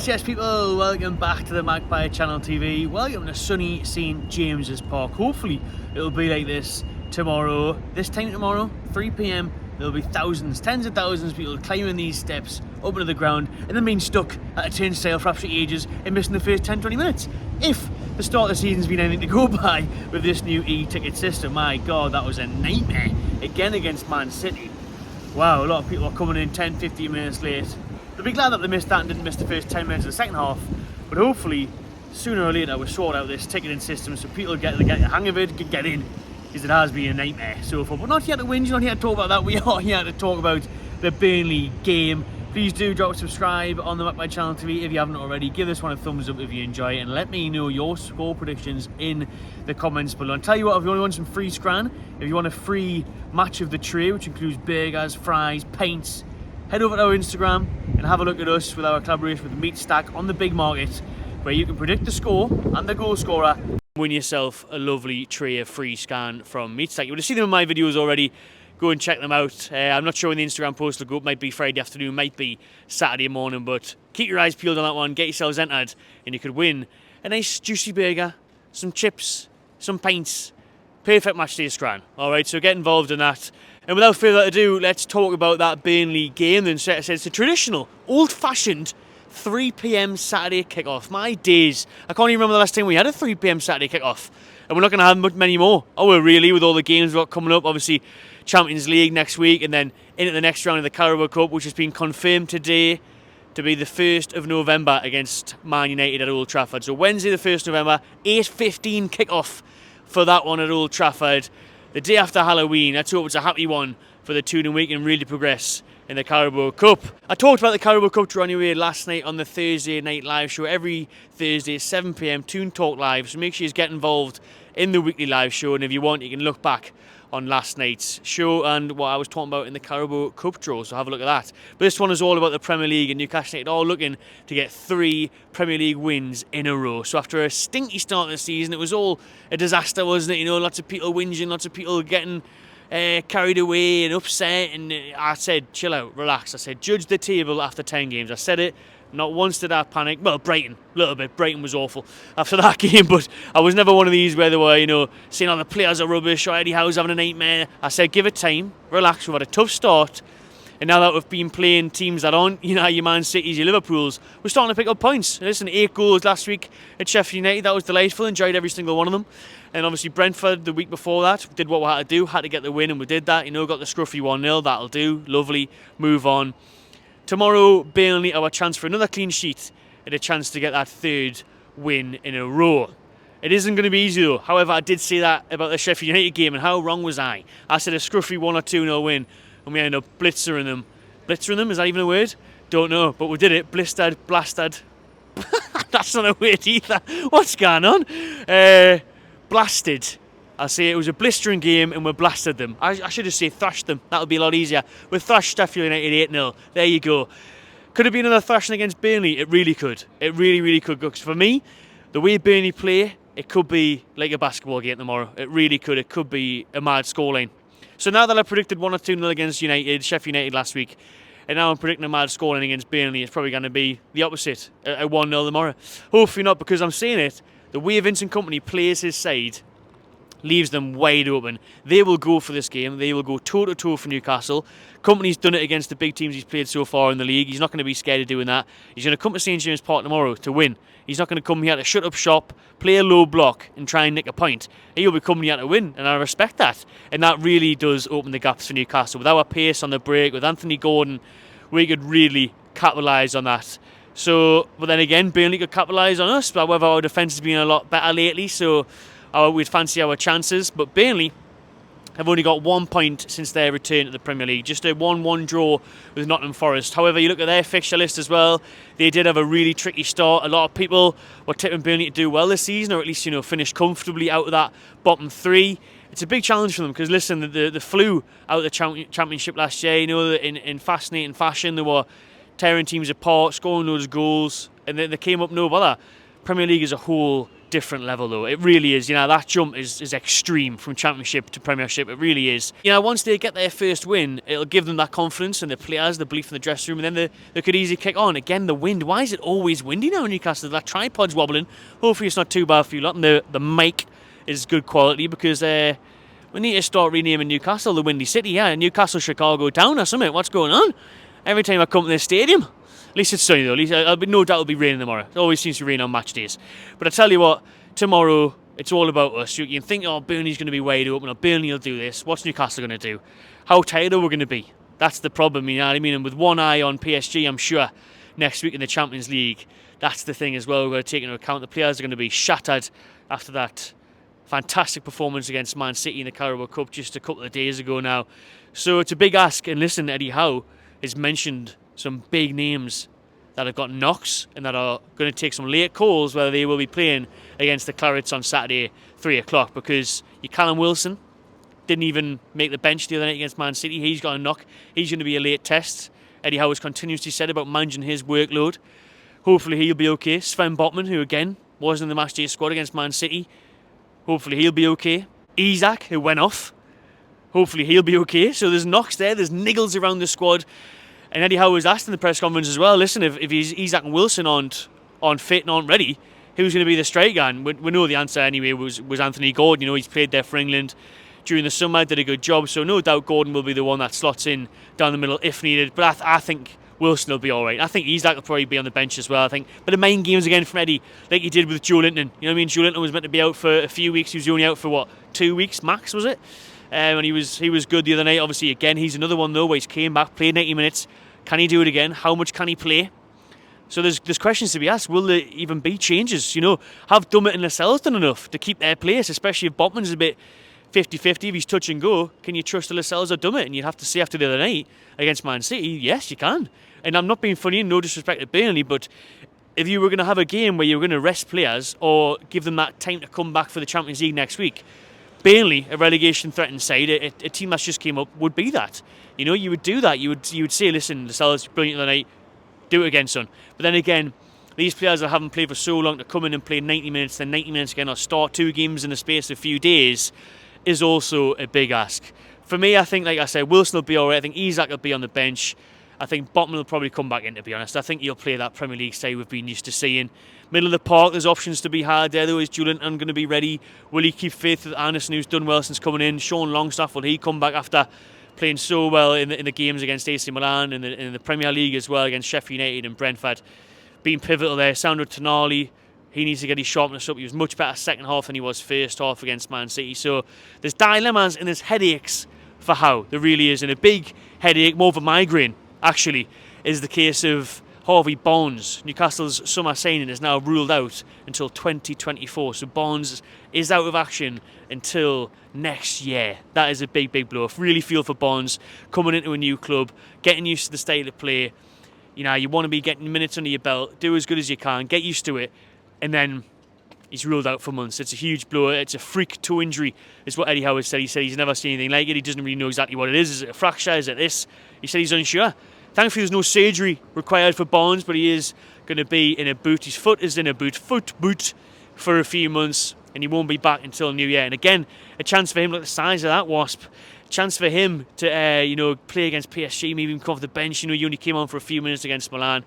Yes, people, welcome back to the Magpie Channel TV. Welcome to sunny St James's Park. Hopefully it'll be like this tomorrow. This time tomorrow, 3 p.m, there'll be thousands, tens of thousands of people climbing these steps up into the ground and then being stuck at a turnstile for absolute ages and missing the first 10-20 minutes. If the start of the season's been anything to go by with this new e-ticket system, my God, that was a nightmare. Again against Man City. Wow, a lot of people are coming in 10-15 minutes late. They'll be glad that they missed that and didn't miss the first 10 minutes of the second half, but hopefully sooner or later we'll sort out this ticketing system so people get the hang of it, can get in, because it has been a nightmare so far. But not here to whinge, not here to talk about that. We are here to talk about the Burnley game. Please do drop a subscribe on the Magpie Channel TV if you haven't already. Give this one a thumbs up if you enjoy it, and let me know your score predictions in the comments below. And tell you what, if you only want some free scran, if you want a free match of the tray, which includes burgers, fries, pints, head over to our Instagram and have a look at us with our collaboration with Meat Stack on the Big Market, where you can predict the score and the goal scorer. Win yourself a lovely tray of free scan from Meat Stack. You would have seen them in my videos already. Go and check them out. I'm not sure when the Instagram post will go up. Might be Friday afternoon, might be Saturday morning, but keep your eyes peeled on that one. Get yourselves entered and you could win a nice juicy burger, some chips, some pints. Perfect match day scran. Alright, so get involved in that. And without further ado, let's talk about that Burnley game. Then it's a traditional, old-fashioned 3 p.m. Saturday kickoff. My days. I can't even remember the last time we had a 3 p.m. Saturday kickoff. And we're not going to have many more. Oh, we're really, with all the games we've got coming up. Obviously, Champions League next week, and then into the next round of the Carabao Cup, which has been confirmed today to be the 1st of November against Man United at Old Trafford. So Wednesday the 1st of November, 8:15 kickoff for that one at Old Trafford. The day after Halloween. Let's hope it's a happy one for the Tudor week and really progress in the Carabao Cup. I talked about the Carabao Cup draw anyway last night on the Thursday night live show. Every Thursday, 7 p.m, Toon Talk Live. So make sure you get involved in the weekly live show. And if you want, you can look back on last night's show and what I was talking about in the Carabao Cup draw. So have a look at that. But this one is all about the Premier League, and Newcastle United all looking to get 3 Premier League wins in a row. So after a stinky start of the season, it was all a disaster, wasn't it? You know, lots of people whinging, lots of people getting carried away and upset, and I said, chill out, relax. I said, judge the table after 10 games. I said it. Not once did I panic. Well, Brighton, a little bit. Brighton was awful after that game, but I was never one of these where they were, you know, saying, oh, the players are rubbish, or Eddie Howe's having a nightmare. I said, give it time, relax. We've had a tough start, and now that we've been playing teams that aren't, you know, your Man Cities, your Liverpools, we're starting to pick up points. Listen, 8 goals last week at Sheffield United. That was delightful. Enjoyed every single one of them. And obviously Brentford the week before that did what we had to do, had to get the win, and we did that. You know, got the scruffy 1-0. That'll do. Lovely. Move on. Tomorrow, Burnley, our chance for another clean sheet and a chance to get that 3rd win in a row. It isn't going to be easy though. However, I did say that about the Sheffield United game, and how wrong was I? I said a scruffy 1 or 2-0 win, and we ended up blitzering them. Blitzering them, is that even a word? Don't know, but we did it. Blistered, blasted. That's not a word either. What's going on? Blasted. I'll say it was a blistering game and we blasted them. I should just say thrashed them. That'll be a lot easier. We thrashed Sheffield United 8-0. There you go. Could have been another thrashing against Burnley. It really could. It really, really could. Because for me, the way Burnley play, it could be like a basketball game tomorrow. It really could. It could be a mad scoreline. So now that I predicted 1 or 2-0 against Sheffield United last week, and now I'm predicting a mad scoreline against Burnley, it's probably going to be the opposite. A 1-0 tomorrow. Hopefully not, because I'm saying it. The way Vincent Kompany plays his side leaves them wide open. They will go for this game. They will go toe-to-toe for Newcastle. Kompany's done it against the big teams he's played so far in the league. He's not going to be scared of doing that. He's going to come to St James Park tomorrow to win. He's not going to come here to shut up shop, play a low block and try and nick a point. He'll be coming here to win, and I respect that. And that really does open the gaps for Newcastle. With our pace on the break, with Anthony Gordon, we could really capitalise on that. So, but then again, Burnley could capitalise on us. However, our defence has been a lot better lately, so we'd fancy our chances. But Burnley have only got 1 point since their return to the Premier League. Just a 1-1 draw with Nottingham Forest. However, you look at their fixture list as well. They did have a really tricky start. A lot of people were tipping Burnley to do well this season, or at least, you know, finish comfortably out of that bottom 3. It's a big challenge for them because, listen, the flew out of the championship last year. You know, in fascinating fashion, they were tearing teams apart, scoring loads of goals, and then they came up no bother. Premier League as a whole different level, though. It really is. You know, that jump is extreme from Championship to Premiership. It really is. You know, once they get their first win, it'll give them that confidence and the players, the belief in the dressing room, and then they could easily kick on. Again, the wind. Why is it always windy now in Newcastle? That tripod's wobbling. Hopefully it's not too bad for you lot. And the mic is good quality, because we need to start renaming Newcastle the Windy City. Yeah, Newcastle, Chicago down or something. What's going on? Every time I come to this stadium. At least it's sunny though. At least no doubt it'll be raining tomorrow. It always seems to rain on match days. But I tell you what, tomorrow it's all about us. You can think, oh, Burnley's going to be wide open, or Burnley will do this. What's Newcastle going to do? How tired are we going to be? That's the problem, you know what I mean? And with one eye on PSG, I'm sure, next week in the Champions League, that's the thing as well we've got to take into account. The players are going to be shattered after that fantastic performance against Man City in the Carabao Cup just a couple of days ago now. So it's a big ask. And listen, Eddie Howe has mentioned some big names that have got knocks and that are going to take some late calls whether they will be playing against the Clarets on Saturday, 3 o'clock, because your Callum Wilson didn't even make the bench the other night against Man City. He's got a knock. He's going to be a late test. Eddie Howe has continuously said about managing his workload. Hopefully he'll be okay. Sven Botman, who again wasn't in the matchday squad against Man City, hopefully he'll be okay. Isak, who went off, hopefully he'll be okay. So there's knocks there, there's niggles around the squad. And Eddie Howe was asked in the press conference as well, listen, if Isak and Wilson aren't fit and aren't ready, who's going to be the striker? And we know the answer anyway was Anthony Gordon. You know, he's played there for England during the summer, did a good job. So no doubt Gordon will be the one that slots in down the middle if needed. But I think Wilson will be all right. I think Isak will probably be on the bench as well, I think. But the main games again from Eddie, like he did with Joe Linton. You know what I mean? Joe Linton was meant to be out for a few weeks. He was only out for, 2 weeks max, was it? And he was good the other night. Obviously, again, he's another one though where he's came back, played 90 minutes. Can he do it again? How much can he play? So there's questions to be asked. Will there even be changes? You know, have Dummett and Lascelles done enough to keep their place, especially if Botman's a bit 50-50, if he's touch and go? Can you trust the Lascelles or Dummett? And you'd have to say after the other night against Man City, yes, you can. And I'm not being funny, no disrespect to Burnley, but if you were going to have a game where you were going to rest players or give them that time to come back for the Champions League next week, Burnley, a relegation-threatened side, a team that's just came up, would be that. You know, you would do that. You would say, listen, Lascelles, brilliant the night, do it again, son. But then again, these players that haven't played for so long to come in and play 90 minutes, then 90 minutes again, or start 2 games in the space of a few days, is also a big ask. For me, I think, like I said, Wilson will be all right. I think Isak will be on the bench. I think Botman will probably come back in, to be honest. I think he'll play that Premier League side we've been used to seeing. Middle of the park, there's options to be had there, though. Is Julian going to be ready? Will he keep faith with Anderson, who's done well since coming in? Sean Longstaff, will he come back after playing so well in the games against AC Milan, in the Premier League as well, against Sheffield United and Brentford? Being pivotal there. Sandro Tonali, he needs to get his sharpness up. He was much better second half than he was first half against Man City. So there's dilemmas and there's headaches for Howe. There really is. And a big headache, more of a migraine, actually, is the case of Harvey Barnes. Newcastle's summer signing is now ruled out until 2024. So Barnes is out of action until next year. That is a big, big blow. I really feel for Barnes coming into a new club, getting used to the style of play. You know, you want to be getting minutes under your belt, do as good as you can, get used to it, and then he's ruled out for months. It's a huge blow. It's a freak toe injury, is what Eddie Howe said. He said he's never seen anything like it. He doesn't really know exactly what it is. Is it a fracture? Is it this? He said he's unsure. Thankfully, there's no surgery required for Barnes, but he is going to be in a boot. His foot is in a foot boot for a few months, and he won't be back until New Year. And again, a chance for him, look at the size of that wasp, chance for him to play against PSG, maybe even come off the bench. You know, he only came on for a few minutes against Milan.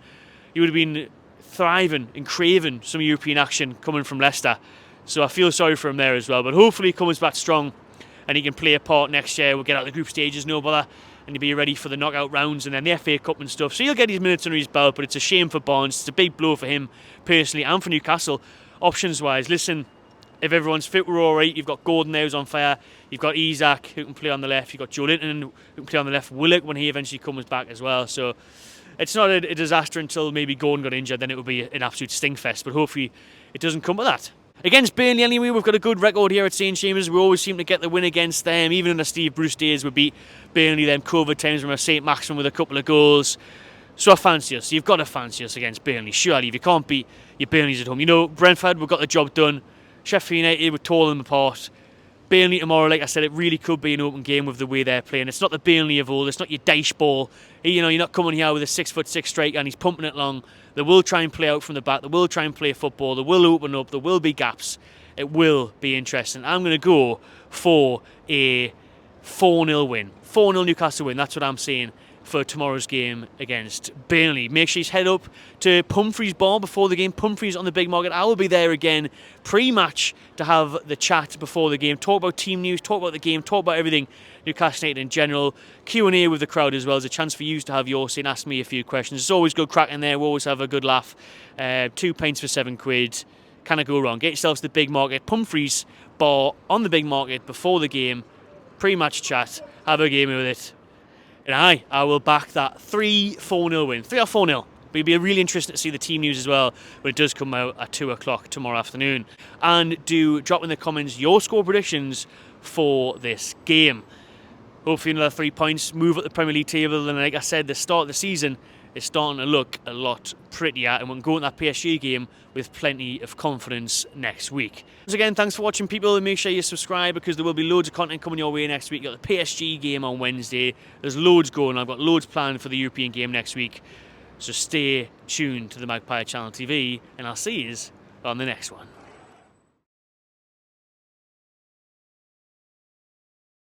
He would have been thriving and craving some European action coming from Leicester. So I feel sorry for him there as well. But hopefully he comes back strong and he can play a part next year. We'll get out the group stages, no bother, and he'll be ready for the knockout rounds and then the FA Cup and stuff. So he'll get his minutes under his belt, but it's a shame for Barnes. It's a big blow for him personally and for Newcastle. Options-wise, listen, if everyone's fit, we're all right. You've got Gordon there who's on fire. You've got Isak who can play on the left. You've got Joe Linton who can play on the left. Willock when he eventually comes back as well. So it's not a disaster until maybe Gordon got injured. Then it will be an absolute stinkfest. But hopefully it doesn't come to that. Against Burnley anyway, we've got a good record here at St Chambers. We always seem to get the win against them. Even in the Steve Bruce days, we beat Burnley them COVID times when we were St Maximin with a couple of goals. So I fancy us. You've got to fancy us against Burnley. Surely, if you can't beat your Burnleys at home. You know, Brentford, we've got the job done. Sheffield United, we tore them apart. Burnley tomorrow, like I said, it really could be an open game with the way they're playing. It's not the Burnley of old. It's not your dice ball. You know, you're not coming here with a 6'6" striker and he's pumping it long. They will try and play out from the back. They will try and play football. They will open up. There will be gaps. It will be interesting. I'm going to go for a 4-0 win. 4-0 Newcastle win. That's what I'm saying for tomorrow's game against Burnley. Make sure you head up to Pumphrey's Bar before the game. Pumphrey's on the Big Market. I will be there again pre-match to have the chat before the game. Talk about team news, talk about the game, talk about everything Newcastle United in general. Q&A with the crowd as well. There's a chance for you to have your say and ask me a few questions. It's always good cracking there. We always have a good laugh. 2 pints for £7. Can I go wrong? Get yourselves to the Big Market. Pumphrey's Bar on the Big Market before the game. Pre-match chat. Have a game with it. And I will back that 3-4-0 win. 3 or 4-0. But it'll be really interesting to see the team news as well when it does come out at 2 o'clock tomorrow afternoon. And do drop in the comments your score predictions for this game. Hopefully another 3 points. Move up the Premier League table. And like I said, the start of the season is starting to look a lot prettier. And we can go into that PSG game with plenty of confidence next week. Once again, thanks for watching, people. And make sure you subscribe because there will be loads of content coming your way next week. You've got the PSG game on Wednesday. There's loads going. I've got loads planned for the European game next week. So stay tuned to the Magpie Channel TV and I'll see you on the next one.